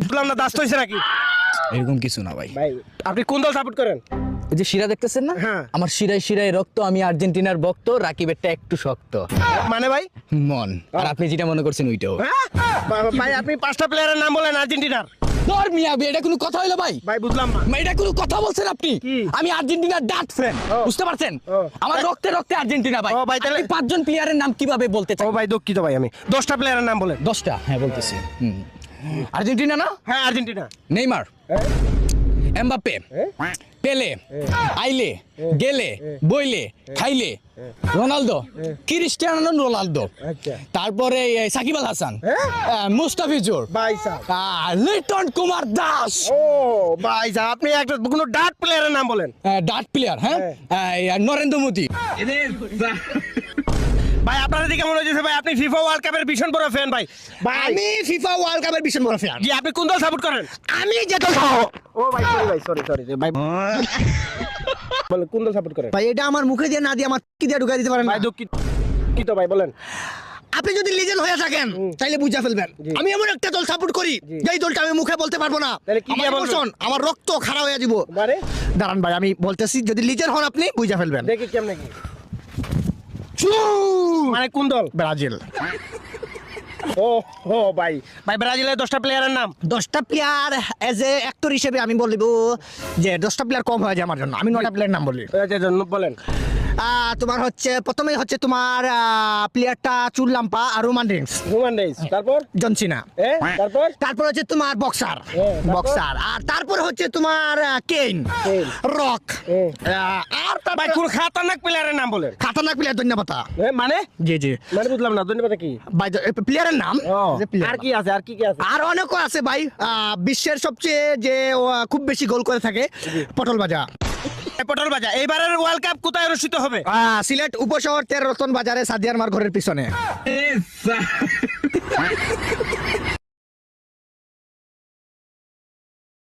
বুঝলাম না, দাস হয়েছে নাকি? এরকম কিছু না ভাই। ভাই আপনি কোন দল সাপোর্ট করেন? এই যে শিরা দেখতেছেন না, হ্যাঁ। আমার শিরায় শিরায় রক্ত, আমি আর্জেন্টিনার ভক্ত, রাকিবেরটা একটু শক্ত মানে ভাই মন। আর আপনি যেটা মনে করছেন ওইটাও। ভাই আপনি 5টা প্লেয়ারের নাম বলেন আর্জেন্টিনার। ধর মিয়া, এটা কোনো কথা হইলো ভাই? ভাই বুঝলাম না। এটা কোনো কথা বলছেন আপনি? কি? আমি আর্জেন্টিনার ডাট ফ্রেন্ড, বুঝতে পারছেন? আমার রক্তে রক্তে আর্জেন্টিনা ভাই। ও ভাই, তাহলে 5জন প্লেয়ারের নাম কিভাবে বলতে ও চাই? ভাই দুঃখিত ভাই, আমি 10টা প্লেয়ারের নাম বলেন। 10টা? হ্যাঁ বলতেছি। আর্জেন্টিনা না? হ্যাঁ আর্জেন্টিনা। নেইমার, এমবাপ্পে, পেলে, আইলে, গেলে, বইলে, খাইলে, রোনালদো, ক্রিস্টিয়ানো রোনালদো, আচ্ছা তারপরে সাকিব আল হাসান, মুস্তাফিজুর, ভাই সাহেব। লিটন কুমার দাস। ও ভাই সাহেব, আপনি একটা কোনো ডাট প্লেয়ারের নাম বলেন। ডাট প্লেয়ার, হ্যাঁ, নরেন্দ্র মোদী। ভাই আপনার দিকে মনে হচ্ছে ভাই আপনি ফিফা ওয়ার্ল্ড কাপের ভীষণ বড় ফ্যান ভাই। ভাই আমি ফিফা ওয়ার্ল্ড কাপের ভীষণ বড় ফ্যান। জি, আপনি কোন দল সাপোর্ট করেন? আমি যেটা ও ভাই সরি ভাই বলেন কোন দল সাপোর্ট করেন? ভাই, এটা আমার মুখে দিয়ে না দিয়ে আমার কি দিয়ে ঢুকাই দিতে পারেন ভাই না? দুঃখিত ভাই বলেন। আপনি যদি লিজেন্ড হয়ে থাকেন তাইলে বুঝা ফেলবেন আমি এমন একটা দল সাপোর্ট করি যেই দলটা আমি মুখে বলতে পারবো না। তাহলে কি দিয়ে আমার বলবেন? emotion, আমার রক্ত খারাপ হয়ে যাব। মানে দাঁড়ান ভাই, আমি বলতেছি, যদি লিজেন্ড হন আপনি বুঝা ফেলবেন। দেখি কেমনে কি চু! মানে কোন দল? ব্রাজিল। ও ও ভাই ব্রাজিলের 10টা প্লেয়ারের নাম। 10টা প্লেয়ার এজ এ অ্যাক্টর হিসেবে আমি বলবো যে 10টা প্লেয়ার কম হয়ে যায় আমার জন্য, আমি 9টা প্লেয়ার নাম বলি। আচ্ছা বলেন। তোমার হচ্ছে প্রথমেই হচ্ছে তোমার প্লেয়ারটা চুল্লাম্পা আর রোমান রিংস, রোমান রেইস, তারপর জনসিনা। তারপর তারপর হচ্ছে তোমার বক্সার, তারপর? বক্সার। আর তারপর হচ্ছে তোমার কেইন, কেইন। রক। আর ভাই তারপর কোন খাতারনাক প্লেয়ারের নাম বলেন। খাতারনাক প্লেয়ার, ধন্যবাদ। মানে জি জি মানে বুঝলাম না, ধন্যবাদ কি? ভাই, প্লেয়ারের নাম যে player আর কি আছে, আর কি কি আছে? আর অনেকও আছে ভাই। বিশ্বের সবচেয়ে যে খুব বেশি গোল করে থাকে পটল ভাজা। পটল বাজা। এবারের ওয়ার্ল্ড কাপ কোথায় অনুষ্ঠিত হবে? সিলেট উপশহর 13 রতন বাজারে সাদিয়ার মার ঘরের পিছনে।